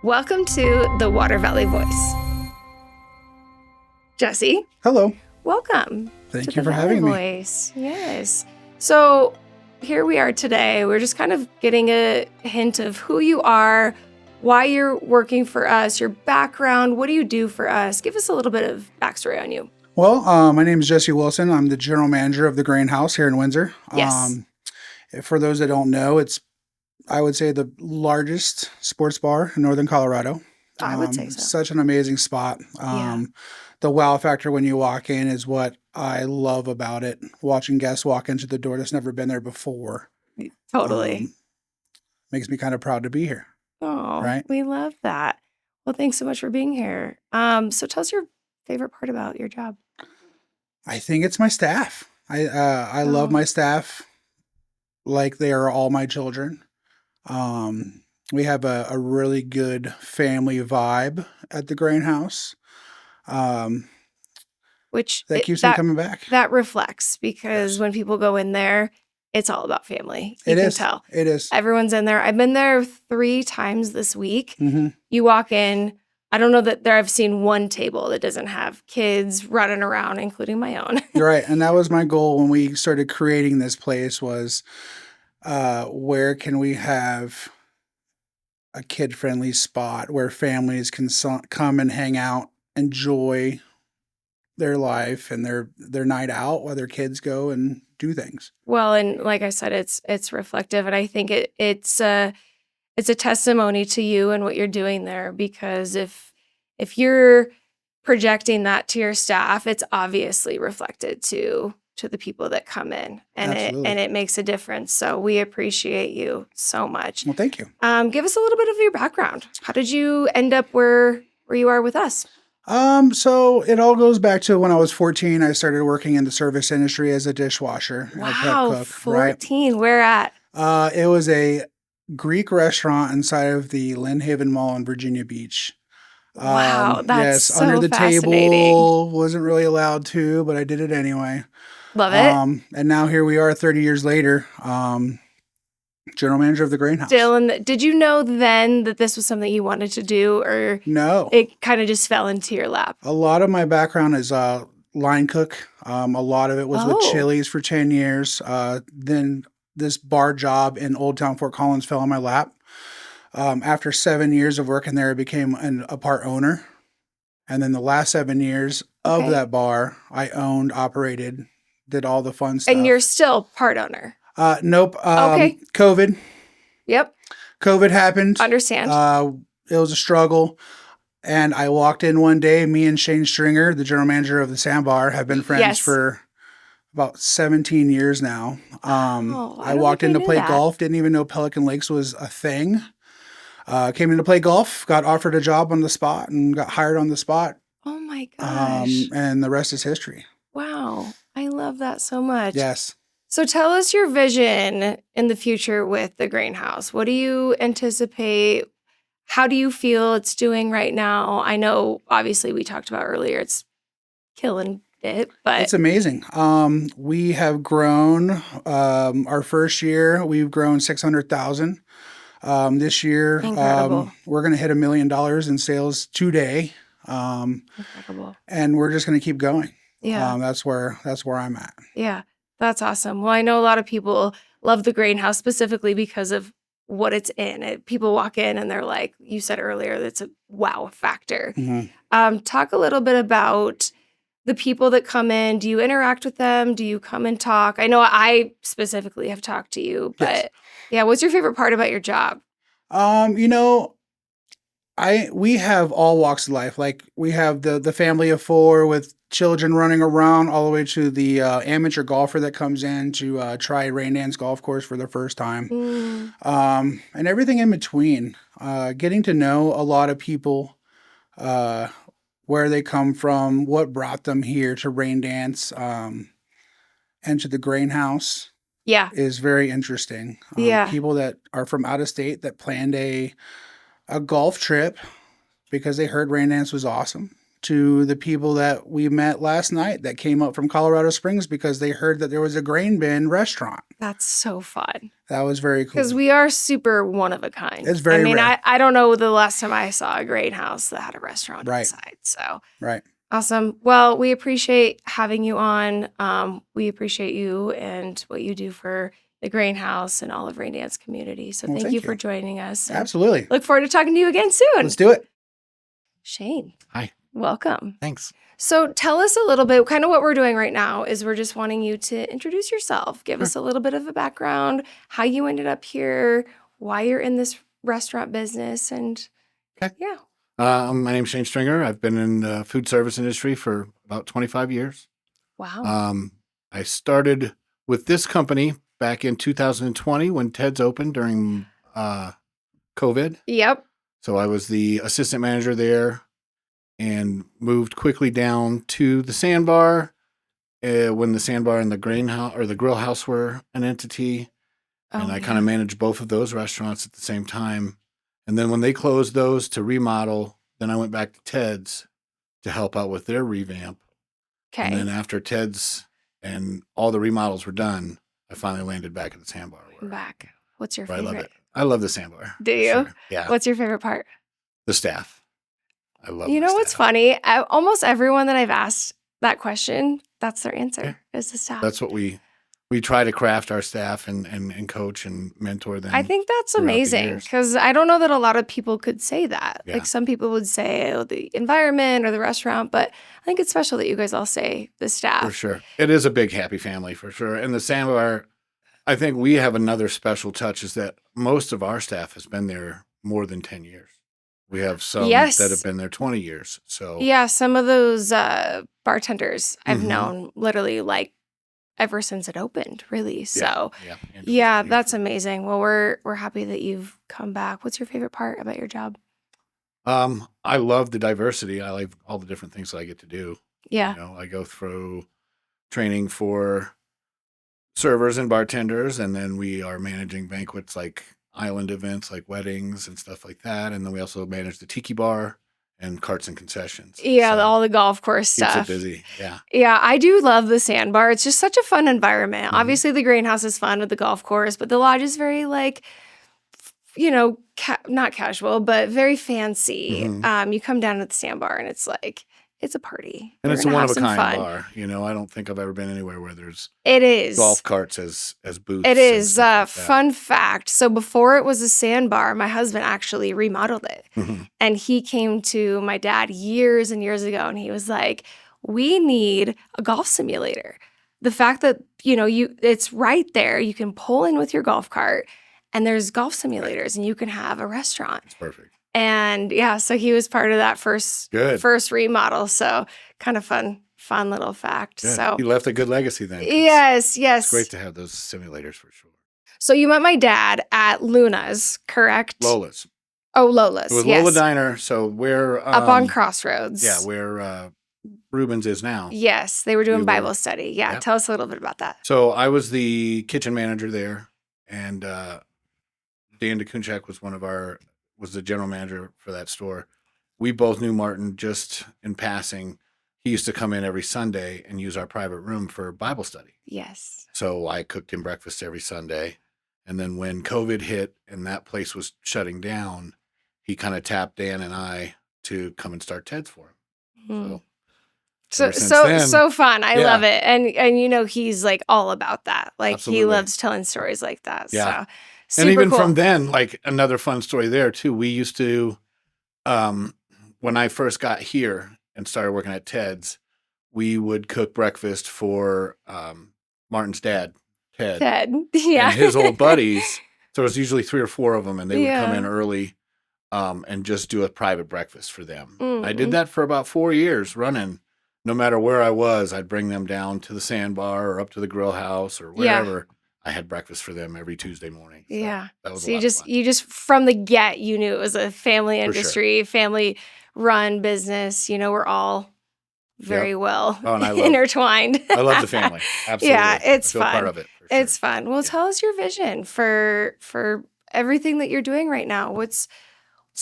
Welcome to the Water Valley Voice. Jesse, Hello. welcome Thank to you the for Valley having me. Voice. Yes. So here we are today. We're just kind of getting a hint of who you are, why you're working for us, your background, what do you do for us? Give us a little bit of backstory on you. Well, my name is Jesse Wilson. I'm the general manager of the Grainhouse here in Windsor. Yes. For those that don't know, it's, I would say, the largest sports bar in northern Colorado. I would say so. Such an amazing spot. Yeah. The wow factor when you walk in is what I love about it. Watching guests walk into the door that's never been there before Totally. makes me kind of proud to be here. Oh, Right? we love that. Well, thanks so much for being here. So tell us your favorite part about your job. I think it's my staff. I love Oh. my staff like they are all my children. We have a really good family vibe at the Grainhouse. Which That keeps me coming back. that reflects because Yes. when people go in there, it's all about family. You It can is. tell. It is. Everyone's in there. I've been there 3 times this week. Mm-hmm. You walk in, I don't know that I've seen one table that doesn't have kids running around, including my own. You're right. And that was my goal when we started creating this place was where can we have a kid-friendly spot where families can come and hang out, enjoy their life and their night out while their kids go and do things. Well, and like I said, it's reflective, and I think it's a testimony to you and what you're doing there, because if you're projecting that to your staff, it's obviously reflected to the people that come in, and Absolutely. it makes a difference. So we appreciate you so much. Well, thank you. Give us a little bit of your background. How did you end up where you are with us? So it all goes back to when I was 14. I started working in the service industry as a dishwasher, a prep Wow, cook, 14. right? Where at? It was a Greek restaurant inside of the Lynn Haven Mall in Virginia Beach. Wow, that's so under the fascinating. table, wasn't really allowed to, but I did it anyway. Love it. And now here we are 30 years later, general manager of the Grainhouse. Still, did you know then that this was something you wanted to do, or No. it kind of just fell into your lap? A lot of my background is line cook. A lot of it was with Chili's for 10 years. Then this bar job in Old Town Fort Collins fell in my lap. After 7 years of working there, I became a part owner. And then the last 7 years of that bar, I owned, operated, did all the fun stuff. And you're still part owner? Nope. Okay. COVID. Yep. COVID happened. Understand. It was a struggle. And I walked in one day, me and Shane Stringer, the general manager of the Sandbar, have been friends for about 17 years now. I walked in to play golf, didn't even know Pelican Lakes was a thing. Came in to play golf, got offered a job on the spot and got hired on the spot. Oh my gosh. And the rest is history. Wow. I love that so much. Yes. So tell us your vision in the future with the Grainhouse. What do you anticipate? How do you feel it's doing right now? I know, obviously, we talked about earlier, it's killing it, but it's amazing. We have grown. Our first year, we've grown 600,000. This year, we're going to hit $1 million in sales today. Incredible. And we're just going to keep going. Yeah. That's where I'm at. Yeah. That's awesome. Well, I know a lot of people love the Grainhouse specifically because of what it's in. People walk in and they're like, you said earlier, it's a wow factor. Mm-hmm. Talk a little bit about the people that come in. Do you interact with them? Do you come and talk? I know I specifically have talked to you, but yeah, what's your favorite part about your job? We have all walks of life. Like we have the family of 4 with children running around, all the way to the amateur golfer that comes in to try rain dance golf course for their first time, and everything in between. Getting to know a lot of people, where they come from, what brought them here to rain dance, and to the Grainhouse. Yeah, is very interesting. People that are from out of state that planned a golf trip because they heard rain dance was awesome. to the people that we met last night that came up from Colorado Springs because they heard that there was a grain bin restaurant. That's so fun. That was very cool. Because we are super one of a kind. It's very rare. I don't know the last time I saw a Grainhouse that had a restaurant Right. inside. So Right. awesome. Well, we appreciate having you on. We appreciate you and what you do for the Grainhouse and all of Raindance community. So Well, thank you for joining us. Absolutely. Look forward to talking to you again soon. Let's do it. Shane. Hi. Welcome. Thanks. So tell us a little bit, kind of what we're doing right now is we're just wanting you to introduce yourself, give us a little bit of a background, how you ended up here, why you're in this restaurant business, and Okay. yeah. My name's Shane Stringer. I've been in the food service industry for about 25 years. Wow. I started with this company back in 2020 when Ted's opened during COVID. Yep. So I was the assistant manager there and moved quickly down to the Sandbar when the Sandbar and the Grainhouse or the Grill House were an entity. And I kind of managed both of those restaurants at the same time. And then when they closed those to remodel, then I went back to Ted's to help out with their revamp. Okay. And then after Ted's and all the remodels were done, I finally landed back at the Sandbar. Back. What's your I favorite? love it. I love the Sandbar. Do you? Sure. Yeah. What's your favorite part? The staff. I love You the know what's staff. funny? Almost everyone that I've asked that question, that's their answer, is the staff. That's what we try to craft our staff and coach and mentor them. I think that's throughout the amazing years. because I don't know that a lot of people could say that. Yeah. Like some people would say the environment or the restaurant, but I think it's special that you guys all say the staff. For sure. It is a big happy family for sure. And the Sandbar, I think we have another special touch is that most of our staff has been there more than 10 years. We have some Yes. that have been there 20 years. So Yeah, some of those bartenders I've Mhm. known literally like ever since it opened, really. So yeah, yeah, that's amazing. Well, we're happy that you've come back. What's your favorite part about your job? I love the diversity. I like all the different things that I get to do. Yeah. You know, I go through training for servers and bartenders, and then we are managing banquets like island events like weddings and stuff like that. And then we also manage the tiki bar and carts and concessions. Yeah, So all the golf course keeps stuff. it busy. Yeah. Yeah, I do love the Sandbar. It's just such a fun environment. Mhm. Obviously, the Grainhouse is fun with the golf course, but the lodge is very like, you know, not casual, but very fancy. Mhm. You come down to the Sandbar and it's like, it's a party. And We're it's a gonna one have of a some kind fun. bar. You know, I don't think I've ever been anywhere where there's It is. golf carts as booths. It and is. stuff like that. Fun fact. So before it was a Sandbar, my husband actually remodeled it. Mhm. And he came to my dad years and years ago and he was like, we need a golf simulator. The fact that, you know, it's right there. You can pull in with your golf cart and there's golf simulators and you can have a restaurant. It's perfect. And yeah, so he was part of that first remodel. So kind of fun little fact. Good. So You left a good legacy then. 'Cause yes. It's great to have those simulators for sure. So you met my dad at Luna's, correct? Lola's. Oh, Lola's. It was yes. Lola Diner. So we're Up on Crossroads. Yeah, where Rubens is now. Yes, they were doing We were- Bible study. Yeah, Yep. tell us a little bit about that. So I was the kitchen manager there, and Dan DeKunchak was the general manager for that store. We both knew Martin just in passing. He used to come in every Sunday and use our private room for Bible study. Yes. So I cooked him breakfast every Sunday. And then when COVID hit and that place was shutting down, he kind of tapped Dan and I to come and start Ted's for him. Mm. So So ever since then- so fun. I Yeah. love it. And you know he's like all about that. Like Absolutely. he loves telling stories like that. Yeah. So super And even cool. from then, like another fun story there too. We used to, when I first got here and started working at Ted's, we would cook breakfast for Martin's dad, Ted, Yeah. and his old buddies. So it was usually 3 or 4 of them, and they would come Yeah. in early and just do a private breakfast for them. I Mm. did that for about 4 years running. No matter where I was, I'd bring them down to the Sandbar or up to the Grill House or Yeah. wherever. I had breakfast for them every Tuesday morning. So Yeah. that was So a lot of fun. you just from the get, you knew it was a family sure. industry, family run business. You know, we're all very well Oh, and I love- intertwined. I love the family. Absolutely. Yeah, it's I feel part fun. of it. For sure. It's fun. Well, Yeah. tell us your vision for everything that you're doing right now. What's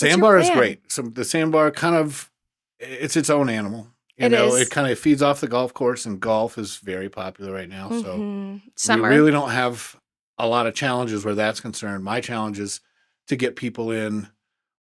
your Sandbar is plan? great. So the Sandbar kind of it's its own animal. It is. It kind of feeds off the golf course, and golf is very popular right now. So we Summer. really don't have a lot of challenges where that's concerned. My challenge is to get people in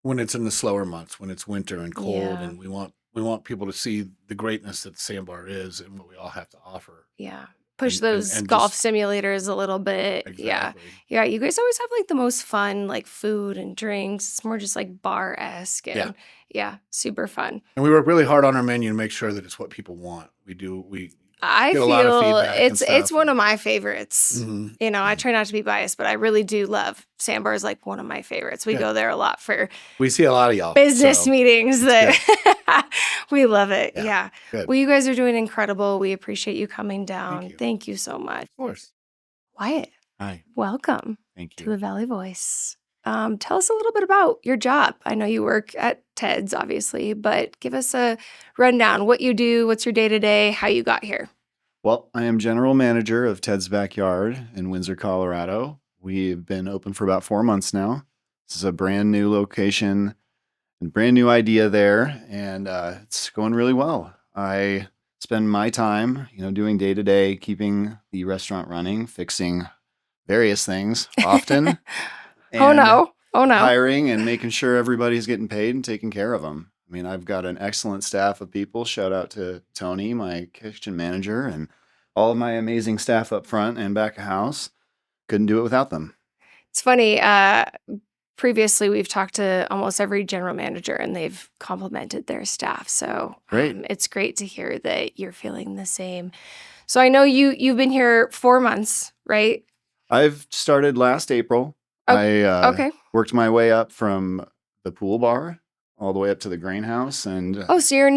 when it's in the slower months, when it's winter and cold, Yeah. and we want people to see the greatness that the Sandbar is and what we all have to offer. Yeah. Push And- those and golf just- simulators a little bit. Yeah. Exactly. Yeah. You guys always have like the most fun, like food and drinks. It's more just like bar-esque and yeah, super fun. And we work really hard on our menu to make sure that it's what people want. We I get a lot of feel feedback and it's stuff. one of my favorites. Mhm. You know, I try not to be biased, but I really do love Sandbar is like one of my favorites. We Yeah. go there a lot for We see a lot of y'all. business so meetings that we love it. Yeah. Yeah. Good. Well, you guys are doing incredible. We appreciate you coming down. you. Thank you so much. Of course. Wyatt, Hi. welcome Thank to you. the Valley Voice. Tell us a little bit about your job. I know you work at Ted's, obviously, but give us a rundown. What you do, what's your day-to-day, how you got here. Well, I am general manager of Ted's Backyard in Windsor, Colorado. We've been open for about 4 months now. This is a brand new location and brand new idea there, and it's going really well. I spend my time, doing day to day, keeping the restaurant running, fixing various things often. Oh no. Hiring and making sure everybody's getting paid and taking care of them. I mean, I've got an excellent staff of people. Shout out to Tony, my kitchen manager, and all of my amazing staff up front and back of house. Couldn't do it without them. It's funny. Previously, we've talked to almost every general manager, and they've complimented their staff. So Great. It's great to hear that you're feeling the same. So I know you've been here 4 months, right? I've started last April. Oh, I Okay. worked my way up from the pool bar all the way up to the Grainhouse, and Oh, so you're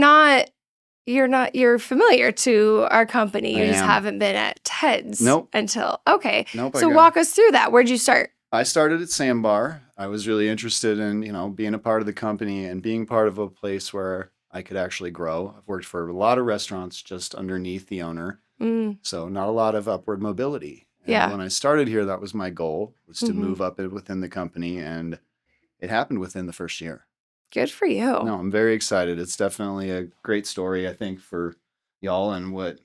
familiar to our company. You I just am. haven't been at Ted's Nope. until okay. nope. So walk us through that. Where'd you start? I started at Sandbar. I was really interested in, being a part of the company and being part of a place where I could actually grow. I've worked for a lot of restaurants just underneath the owner, so not a lot of upward mobility. And Yeah. when I started here, that was my goal, was to Mhm. move up within the company, and it happened within the first year. Good for you. No, I'm very excited. It's definitely a great story, I think, for y'all and what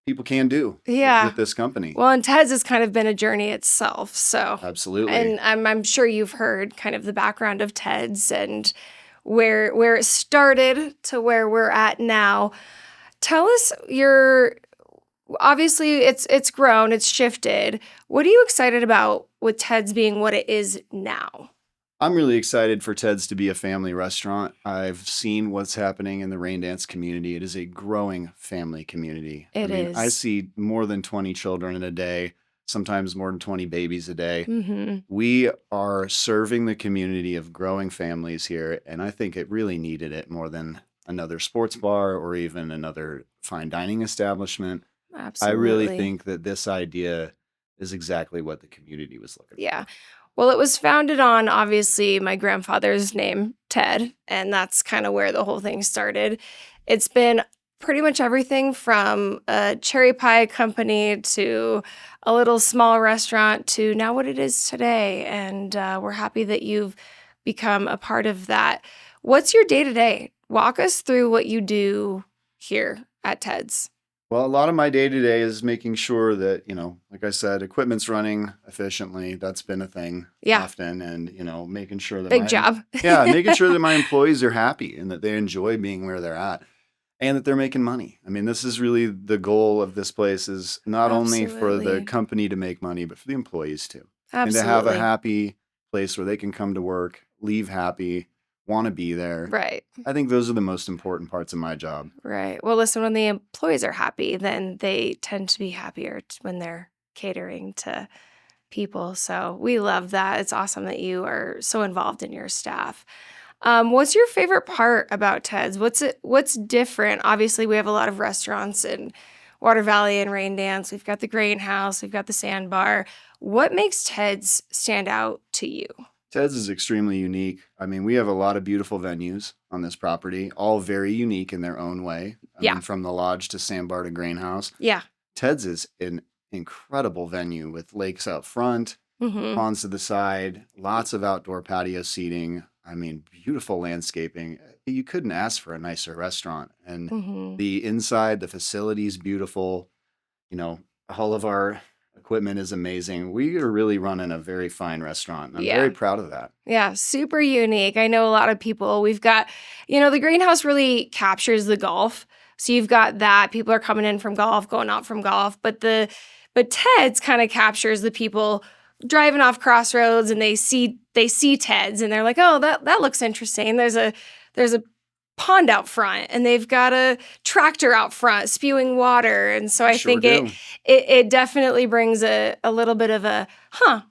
people can do Yeah. with this company. Well, and Ted's has kind of been a journey itself. So Absolutely. and I'm sure you've heard kind of the background of Ted's and where it started to where we're at now. Tell us obviously it's grown, it's shifted. What are you excited about with Ted's being what it is now? I'm really excited for Ted's to be a family restaurant. I've seen what's happening in the rain dance community. It is a growing family community. It is. I see more than 20 children in a day, sometimes more than 20 babies a day. Mm-hmm. We are serving the community of growing families here, and I think it really needed it more than another sports bar or even another fine dining establishment. Absolutely. I really think that this idea is exactly what the community was looking for. Yeah. Well, it was founded on obviously my grandfather's name, Ted, and that's kind of where the whole thing started. It's been pretty much everything from a cherry pie company to a little small restaurant to now what it is today. And we're happy that you've become a part of that. What's your day-to-day? Walk us through what you do here at Ted's. Well, a lot of my day-to-day is making sure that, like I said, equipment's running efficiently. That's been a thing Yeah. often. And, making sure that Big job. making sure that my employees are happy and that they enjoy being where they're at and that they're making money. I mean, this is really the goal of this place, is not only for the Absolutely. company to make money, but for the employees too. Absolutely. And to have a happy place where they can come to work, leave happy, want to be there. Right. I think those are the most important parts of my job. Right. Well, listen, when the employees are happy, then they tend to be happier when they're catering to people. So we love that. It's awesome that you are so involved in your staff. What's your favorite part about Ted's? What's different? Obviously, we have a lot of restaurants in Water Valley and Rain Dance. We've got the Grainhouse. We've got the Sandbar. What makes Ted's stand out to you? Ted's is extremely unique. I mean, we have a lot of beautiful venues on this property, all very unique in their own way. I Yeah. mean, from the Lodge to Sandbar to Grainhouse. Yeah. Ted's is an incredible venue with lakes out front, Mm-hmm. ponds to the side, lots of outdoor patio seating. I mean, beautiful landscaping. You couldn't ask for a nicer restaurant. And Mm-hmm. the inside, the facility is beautiful. You know, all of our equipment is amazing. We are really running a very fine restaurant. And I'm very Yeah. proud of that. Yeah, super unique. I know a lot of people. We've got, the Greenhouse really captures the golf. So you've got that. People are coming in from golf, going out from golf. But Ted's kind of captures the people driving off crossroads and they see Ted's and they're like, oh, that looks interesting. There's a pond out front and they've got a tractor out front spewing water. And so I Sure think do. it definitely brings a little bit of a,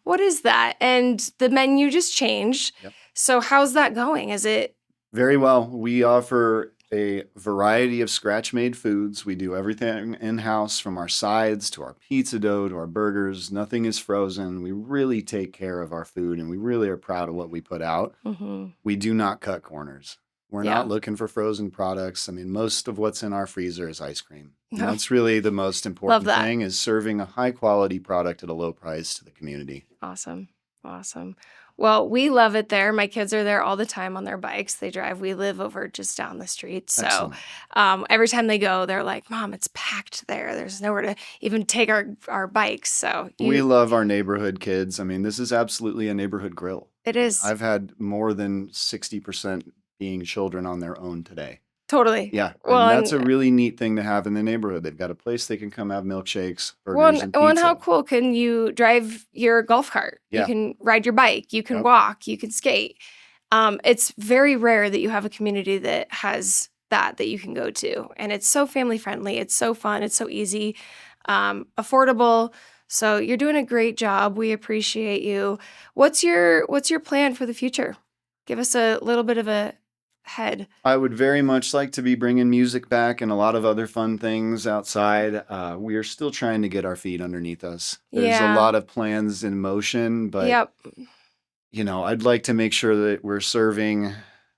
what is that? And the menu just changed. Yep. So how's that going? Is it? Very well. We offer a variety of scratch-made foods. We do everything in-house, from our sides to our pizza dough to our burgers. Nothing is frozen. We really take care of our food, and we really are proud of what we put out. Mm-hmm. We do not cut corners. We're Yeah. not looking for frozen products. I mean, most of what's in our freezer is ice cream. And Oh. that's really the most important that. thing, is serving a high-quality product at a low price to the community. Awesome. Well, we love it there. My kids are there all the time on their bikes. They drive. We live over just down the street. So Excellent. every time they go, they're like, Mom, it's packed there. There's nowhere to even take our bikes. So We love our neighborhood kids. I mean, this is absolutely a neighborhood grill. it is. I've had more than 60% being children on their own today. Totally. Yeah. Well, and that's a and- really neat thing to have in the neighborhood. They've got a place they can come have milkshakes, burgers, Well, and pizza. and how cool can you drive your golf cart? Yeah. You can ride your bike. You can Yep. walk. You can skate. It's very rare that you have a community that has that you can go to. And it's so family friendly. It's so fun. It's so easy, affordable. So you're doing a great job. We appreciate you. What's your plan for the future? Give us a little bit of a head. I would very much like to be bringing music back and a lot of other fun things outside. We are still trying to get our feet underneath us. There's Yeah. a lot of plans in motion, but Yep. I'd like to make sure that we're serving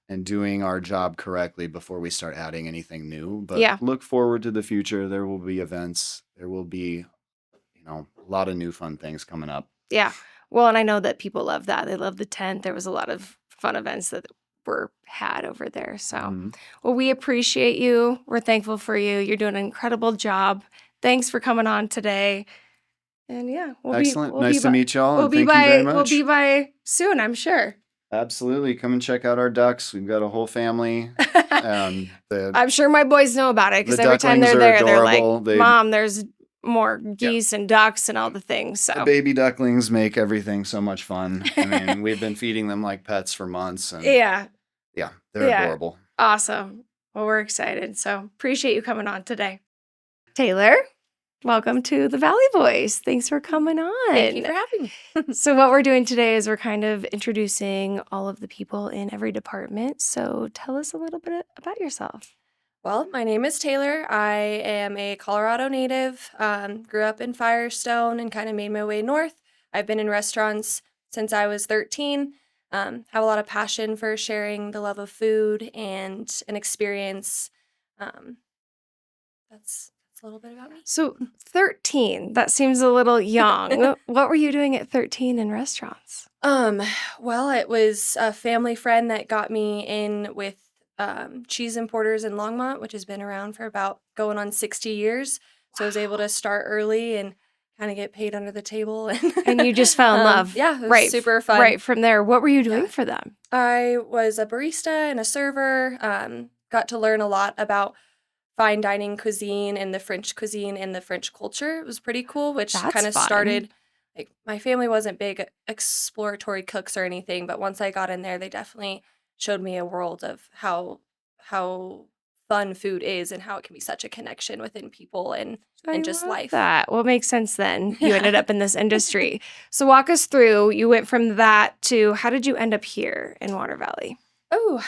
and doing our job correctly before we start adding anything new. But Yeah. look forward to the future. There will be events. There will be, a lot of new fun things coming up. Yeah. Well, and I know that people love that. They love the tent. There was a lot of fun events that were had over there. So, Mhm. well, we appreciate you. We're thankful for you. You're doing an incredible job. Thanks for coming on today. And yeah, Excellent. Nice to meet y'all. We'll And be thank you very by. We'll much. be by soon, I'm sure. Absolutely. Come and check out our ducks. We've got a whole family. The I'm sure my boys know about it because the every time they're ducklings are there, they're adorable. like, They- "Mom, there's more geese and ducks and all the things." So the baby ducklings make everything so much fun. I mean, we've been feeding them like pets for months. And yeah, they're Yeah. adorable. awesome. Well, we're excited. So appreciate you coming on today, Taylor. Welcome to the Valley Boys. Thanks for coming on. Thank you for having me. So what we're doing today is we're kind of introducing all of the people in every department. So tell us a little bit about yourself. Well, my name is Taylor. I am a Colorado native. Grew up in Firestone and kind of made my way north. I've been in restaurants since I was 13. Have a lot of passion for sharing the love of food and an experience. That's a little bit about me. So 13, that seems a little young. What were you doing at 13 in restaurants? Well, it was a family friend that got me in with Cheese Importers in Longmont, which has been around for about going on 60 years. So I was able to start early and kind of get paid under the table. And you just fell in love. Yeah, it was right. super fun. Right from there. What were you doing Yeah. for them? I was a barista and a server. Got to learn a lot about fine dining cuisine and the French cuisine and the French culture. It was pretty cool, which That's kind of fun. started, like, my family wasn't big exploratory cooks or anything, but once I got in there, they definitely showed me a world of how fun food is and how it can be such a connection within people and just I love life. That. Well, makes sense then. You Yeah. ended up in this industry. So walk us through. You went from that to how did you end up here in Water Valley? Oh,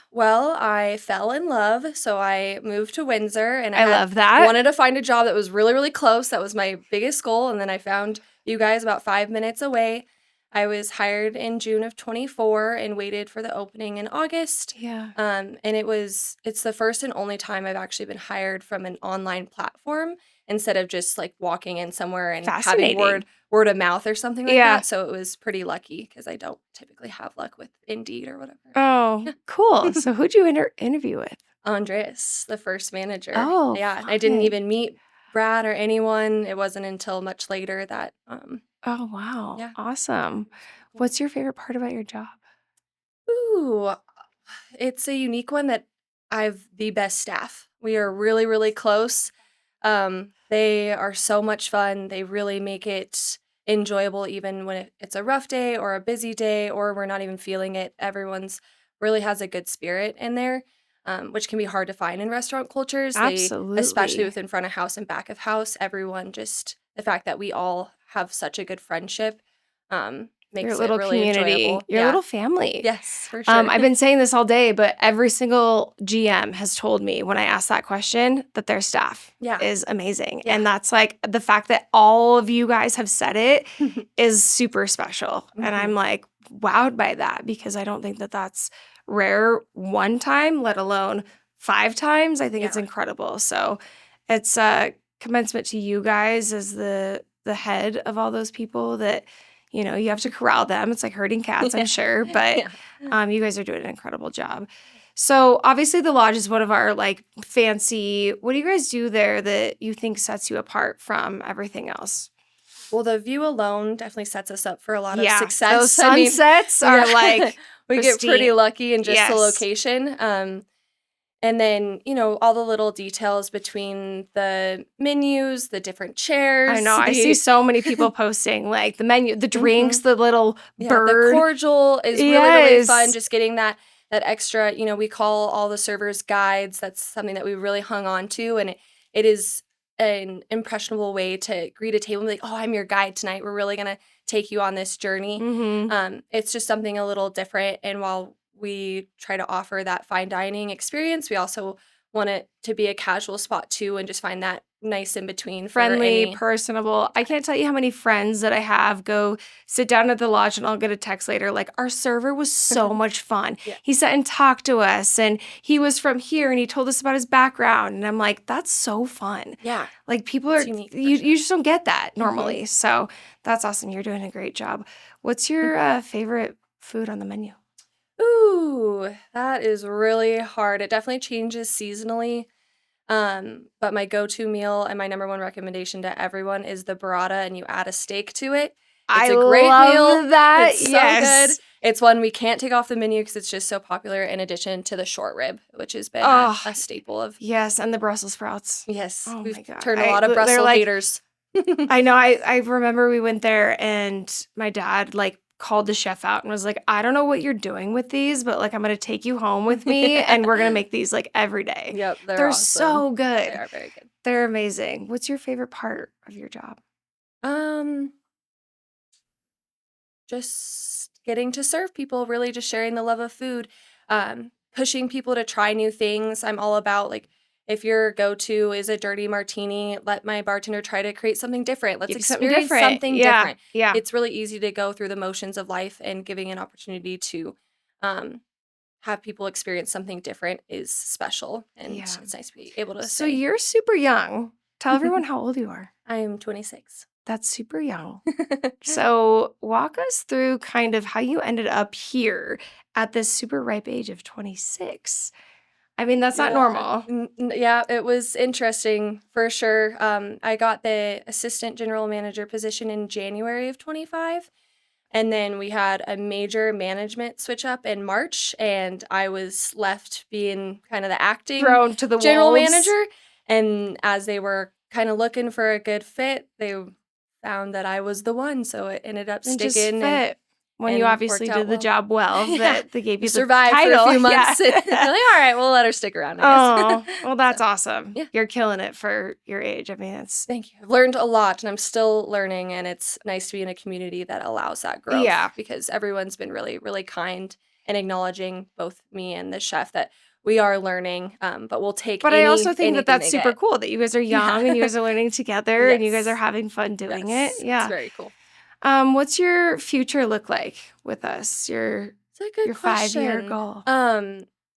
well, I fell in love, so I moved to Windsor, and I love that. wanted to find a job that was really, really close. That was my biggest goal, and then I found you guys about 5 minutes away. I was hired in June of 24 and waited for the opening in August. Yeah. And it's the first and only time I've actually been hired from an online platform instead of just like walking in somewhere and having Fascinating. word of mouth or something like Yeah. that. So it was pretty lucky because I don't typically have luck with Indeed or whatever. Oh, cool. So who'd you interview with? Andreas, the first manager. Oh, Yeah. I didn't fun. even meet Brad or anyone. It wasn't until much later that Oh, wow. Yeah. Awesome. What's your favorite part about your job? Ooh, it's a unique one that I've the best staff. We are really, really close. They are so much fun. They really make it enjoyable even when it's a rough day or a busy day or we're not even feeling it. Everyone's really has a good spirit in there, which can be hard to find in restaurant cultures. Especially Absolutely. within front of house and back of house, everyone just the fact that we all have such a good friendship makes Your it little really community, enjoyable. your Yeah. little family. Yes, for sure. I've been saying this all day, but every single GM has told me when I ask that question that their staff Yeah. is amazing. Yeah. And that's like the fact that all of you guys have said it is super special. And I'm like wowed by that because I don't think that that's rare one time, let alone 5 times. I think it's Yeah. incredible. So it's commencement to you guys as the head of all those people that you know, you have to corral them. It's like herding cats, I'm sure, but you guys are doing an incredible job. So obviously the lodge is one of our like fancy, what do you guys do there that you think sets you apart from everything else? Well, the view alone definitely sets us up for a lot of Yeah, success. those sunsets are like we get pretty pristine. lucky in just the Yes. location. And then, you know, all the little details between the menus, the different chairs. I know. I see so many people posting like the menu, the drinks, the little bird. The cordial is really, really fun. Yes. Just getting that extra, you know, we call all the servers guides. That's something that we really hung on to. And it is an impressionable way to greet a table and be like, oh, I'm your guide tonight. We're really going to take you on this journey. It's just something a little different. And while we try to offer that fine dining experience, we also want it to be a casual spot too and just find that nice in between. Friendly, personable. I can't tell you how many friends that I have go sit down at the lodge and I'll get a text later like, our server was so much fun. Yeah. He sat and talked to us and he was from here and he told us about his background. And I'm like, that's so fun. Yeah. Like people are, unique, you just don't get that normally. So that's awesome. You're doing a great job. What's your favorite food on the menu? Ooh, that is really hard. It definitely changes seasonally. But my go-to meal and my number one recommendation to everyone is the burrata, and you add a steak to it. It's a great love meal. that. It's so Yes. good. It's one we can't take off the menu because it's just so popular. In addition to the short rib, which has been a staple of. Yes, and the Brussels sprouts. Yes, Oh we've my God. turned a lot of they're Brussels like- haters. I know. I remember we went there and my dad like called the chef out and was like, I don't know what you're doing with these, but like I'm gonna take you home with me and we're gonna make these like every day. Yep, They're awesome. so good. They are very good. They're amazing. What's your favorite part of your job? Just getting to serve people, really just sharing the love of food, pushing people to try new things. I'm all about like, if your go-to is a dirty martini, let my bartender try to create something different. Let's experience something different. Yeah. It's really easy to go through the motions of life, and giving an opportunity to have people experience something different is special. And it's nice to be able to So say. you're super young. Tell everyone how old you are. I am 26. That's super young. So walk us through kind of how you ended up here at this super ripe age of 26. I mean, that's not normal. Yeah, it was interesting for sure. I got the assistant general manager position in January of 25. And then we had a major management switch up in March, and I was left being kind of the acting Thrown to the general wolves. manager. And as they were kind of looking for a good fit, they found that I was the one. So it ended up And just sticking. fit. When you and obviously worked out did the well. job well, Yeah. that they gave you the survived title. for a few months. Yeah. They're like, all right, we'll let her stick around, I guess. Oh, well, that's awesome. Yeah. You're killing it for your age. I mean, it's Thank you. I've learned a lot, and I'm still learning, and it's nice to be in a community that allows that growth. Yeah. Because everyone's been really, really kind and acknowledging both me and the chef that we are learning, but we'll take But I also think that that's they super get. cool that you guys are young Yeah. and you guys are learning together and you guys Yes. are having fun doing Yes, it. Yeah. It's very cool. What's your future look like with us? Your It's a good your 5-year question. goal.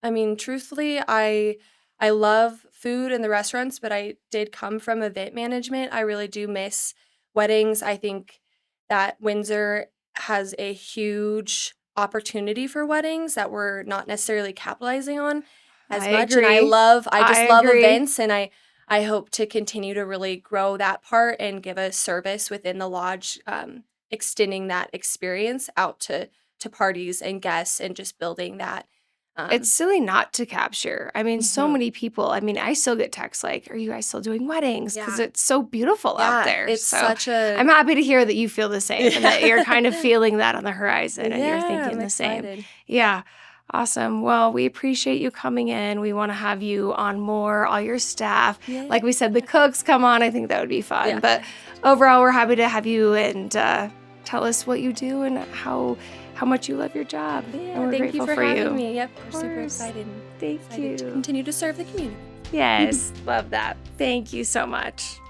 I mean, truthfully, I love food in the restaurants, but I did come from event management. I really do miss weddings. I think that Windsor has a huge opportunity for weddings that we're not necessarily capitalizing on as I much. And agree. I just I love agree. events, and I hope to continue to really grow that part and give a service within the lodge, extending that experience out to parties and guests and just building that. It's silly not to capture. I mean, so Mhm. many people. I mean, I still get texts like, "Are you guys still doing weddings?" Because Yeah. it's so beautiful out Yeah, there. it's So such a I'm happy to hear that you feel the same and that you're kind of Yeah. feeling that on the horizon and you're Yeah, thinking I'm the same. excited. Yeah. Awesome. Well, we appreciate you coming in. We want to have you on more, all your staff. Yeah. Like we said, the cooks come on. I think that would be fun. Yeah. But overall, we're happy to have you and tell us what you do and how much you love your job. Yeah, And we're thank grateful you for for having you. me. Yep, Of we're super course. excited. Thank Excited to you. continue to serve the community. Yes, love that. Thank you so much.